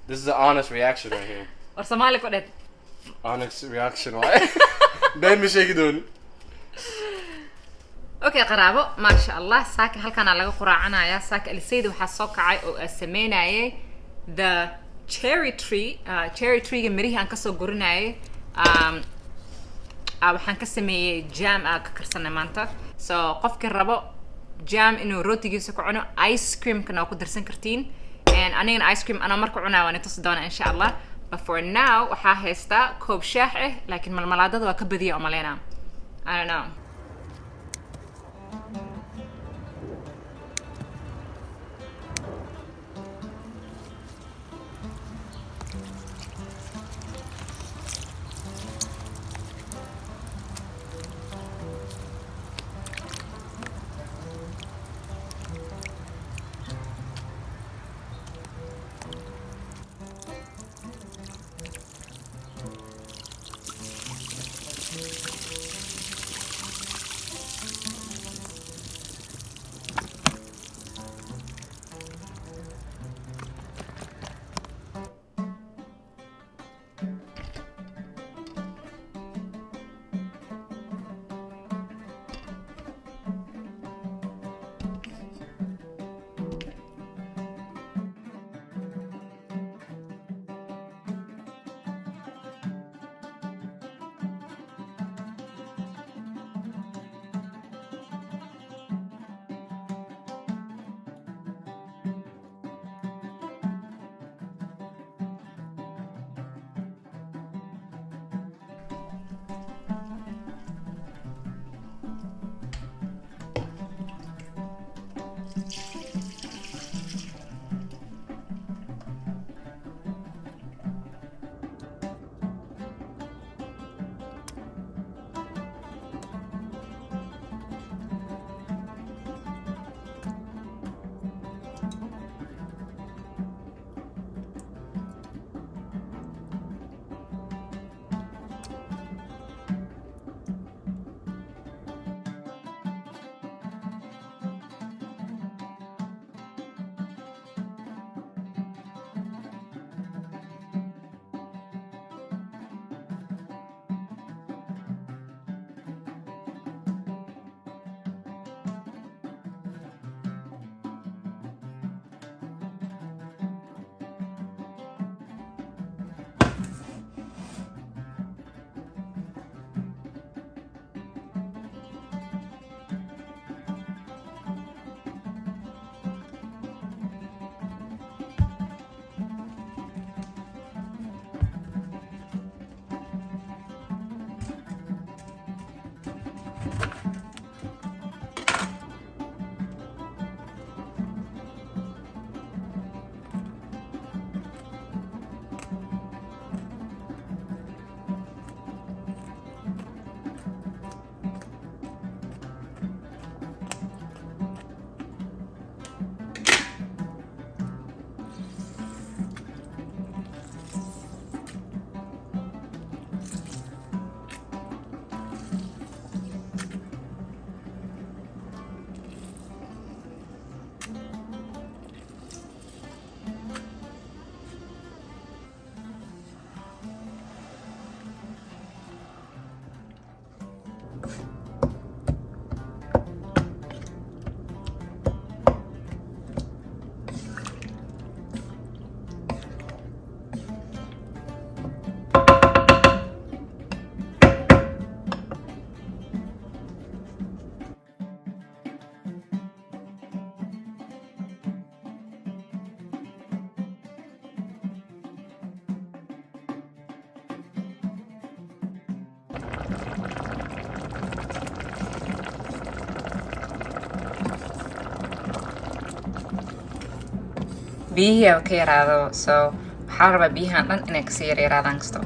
This is the honest reaction right here. Or Somali ko det. Honest reaction, why? Ben mi shake doon. Okay qaraabo ma sha Allah saaka halkan laga quraacanaya saaka alisayda waxa soo kacay oo sameynayay the cherry tree ga mirihi aan ka soo gurinayay waxaan ka sameeyay jam ka karsanay maanta so qofkii rabo jam inuu rootigiisa ku cuno ice cream kana ku darsan kartiin and anigana ice cream ana marka cunaa waan tus doona insha Allah but for now waxa haysta koob shaah laakiin malmaladada waa ka badiyo umaleena I don't know. biyihii ka yaraado so waxaa rabaa biyahan dhan inay kasii yaryaraadaan kasto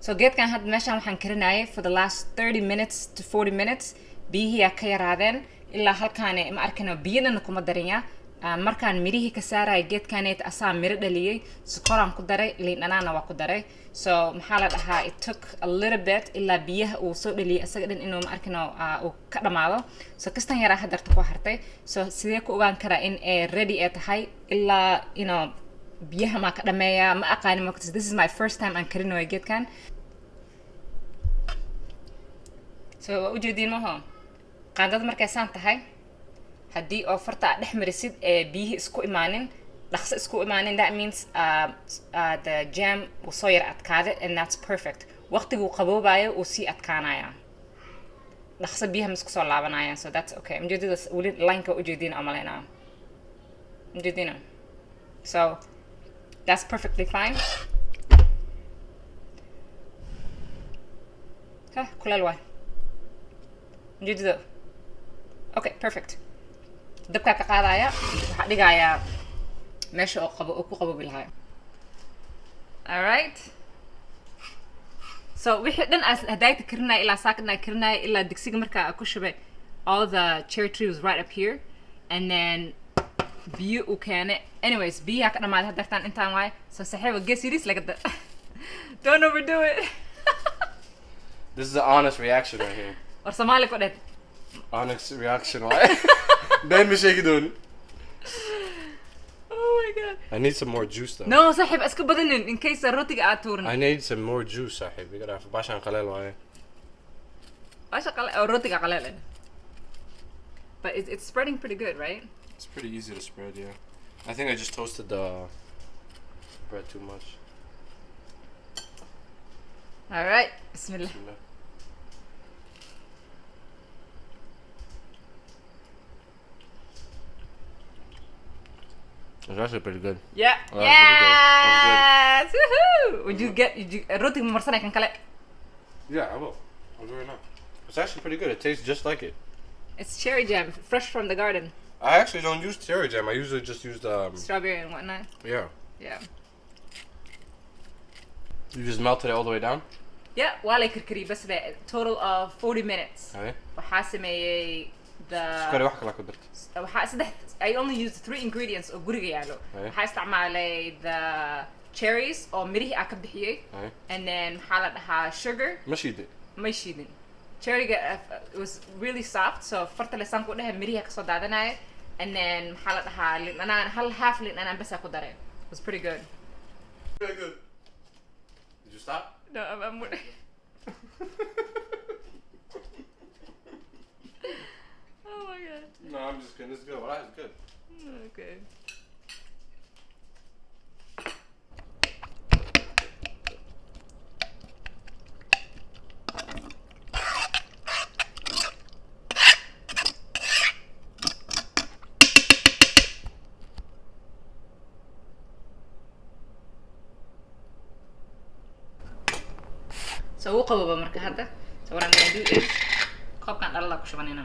so geedkan hadda meeshaan waxaan karinayay for the last 30 minutes to 40 minutes biyihii ka yaraadeen ilaa halkaan ma arkana biyana kuma darinyaa markaan mirihii ka saaray geedkaneet asaa miro dhaliyay sokoraan ku daray liin dhanaana waa ku daray so maxaa la dhahaa it took a little bit ilaa biyaha uu soo dhaliyay asaga dhan inuu ma arkino uu ka dhamaado so kastan yaraa hadarta ku hartay so sidee ku ogaan karaa in ay ready ay tahay ilaa biyaha ma ka dhameeya ma aqaan ma this is my first time aan karinayo geedkan so u jeedin ma ho qaandada markay saan tahay haddii oo farta dhex marisid ee biyihii isku imaanin dhaqso isku imaanin that means the jam will soo yar adkaade and that's perfect waqtigu qaboobayo uu sii adkaanaya dhaqso biyaha ma isku soo laabanayaan so that's okay ujeedada weli line-ka ujeedina amaleynaa ujeedina so that's perfectly fine kuleel waay ujeedada okay perfect dabka ka qaadaya waxa dhigaya meesha oo qabo oo ku qaboobi lahaay all right so wixii dhan as hadayta karinay ilaa saakadna karinay ilaa digsiga marka ku shubay all the cherry tree was right up here and then biyo u keene anyways biyaha ka dhamaad hadartan intaan waay so saxiiba geesiris laga don't overdo it This is the honest reaction right here. or Somali ko dad Honest reaction why? Ben me shake it doon. oh my god I need some more juice though. no saxiib iska badanin in case rotiga aad tuurin I need some more juice صاحب. We gotta bashan qaleel waaye. Basha qaleel oo rotiga qaleel but it's spreading pretty good right It's pretty easy to spread, yeah. I think I just toasted the bread too much. all right bismillah It's actually pretty good. yeah Oh, that's yes woohoo would you get roti marsanay kan kale Yeah, I will. I'll do it now. It's actually pretty good. It tastes just like it. it's cherry jam fresh from the garden I actually don't use cherry jam. I usually just use the strawberry and whatnot yeah. yeah You just melted it all the way down. yeah waa la karkari bas le total of 40 minutes Okay. waxaa sameeyay the Sukari wax kala ku dartay. waxaa saddex I only used 3 ingredients oo guriga yaalo Okay. waxaa isticmaalay the cherries oo mirihii aan ka bixiyay Okay. and then maxaa la dhahaa sugar Ma shiiday. ma shiidin cherryga it was really soft so farta le sanku dhahay mirihi ka soo daadanaya and then maxaa la dhahaa lin dhanaan half lin dhanaan bas ku daray it was pretty good Very good. Did you stop? no I'm oh my god No, I'm just kidding. This is good. Well, that's good. okay so wuu qabooba marka hadda so what I'm gonna do is koobkan dhalada ku shubanayna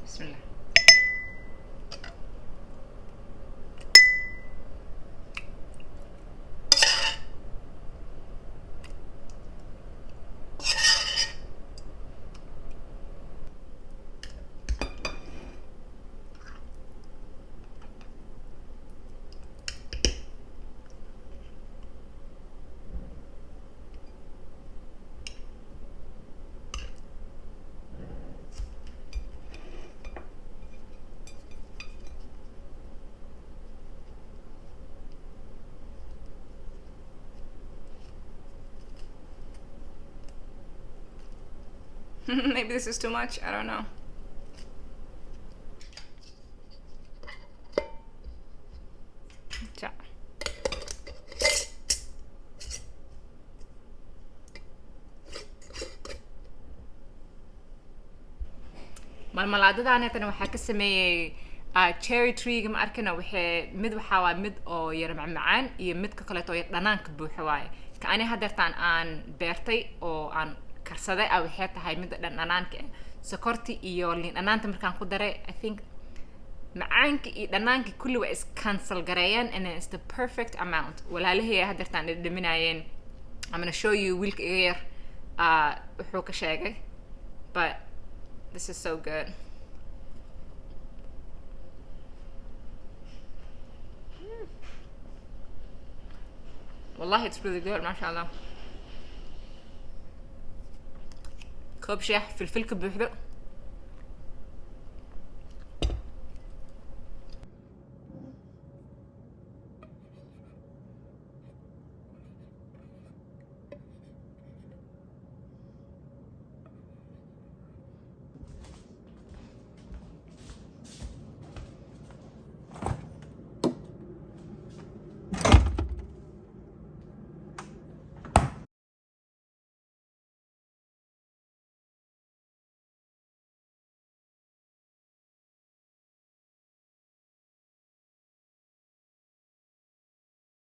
bismillah maybe this is too much I don't know ja malmaladadaanetana waxaa ka sameeyay cherry tree ma arkana waxay mid waxaa waa mid oo yar macaan iyo mid ka kaleeto oo yar dhanaanka buuxa waaye ka ani hadeertaan aan beertay oo aan karsaday waxay tahay mid dhanaanka sokorti iyo liin dhanaanta markaan ku daray I think macaanka iyo dhanaanka kulli waa is cancel gareeyaan and it's the perfect amount walaalahay hadeertaan dhadhaminayeen I'm gonna show you wiilka iga yar wuxuu ka sheegay but this is so good. Wallahi, it's really good, mashallah. كوب شاي فلفل كبيحدو